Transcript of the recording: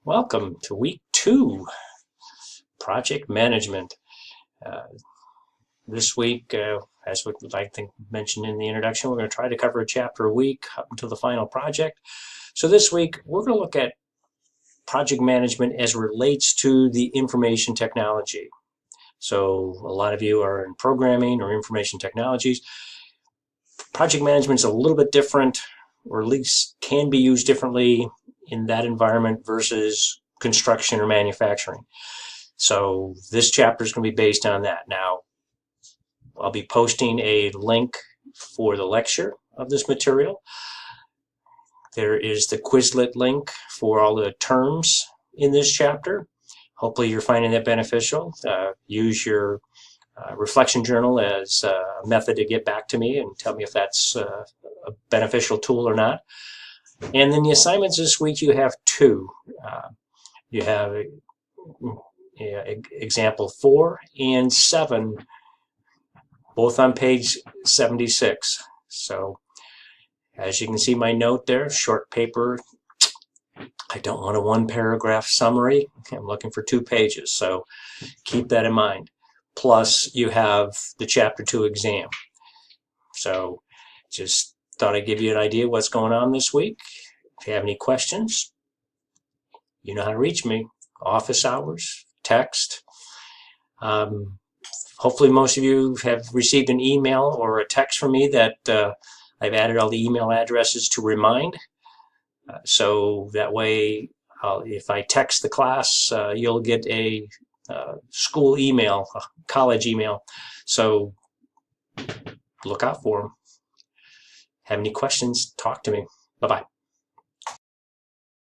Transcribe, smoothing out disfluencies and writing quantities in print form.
Welcome to week 2, project management. This week, as I think mentioned in the introduction, we're going to try to cover a chapter a week up until the final project. So this week, we're going to look at project management as it relates to the information technology. So a lot of you are in programming or information technologies. Project management is a little bit different, or at least can be used differently in that environment versus construction or manufacturing. So this chapter is going to be based on that. Now, I'll be posting a link for the lecture of this material. There is the Quizlet link for all the terms in this chapter. Hopefully you're finding that beneficial. Use your reflection journal as a method to get back to me and tell me if that's a beneficial tool or not. And then the assignments this week, you have two. You have example 4 and 7, both on page 76. So as you can see my note there, short paper. I don't want a 1-paragraph summary. I'm looking for 2 pages, so keep that in mind. Plus you have the chapter 2 exam. So just thought I'd give you an idea of what's going on this week. If you have any questions, you know how to reach me. Office hours, text. Hopefully most of you have received an email or a text from me that I've added all the email addresses to remind. So that way, if I text the class, you'll get a school email, a college email. So look out for them. Have any questions, talk to me. Bye-bye.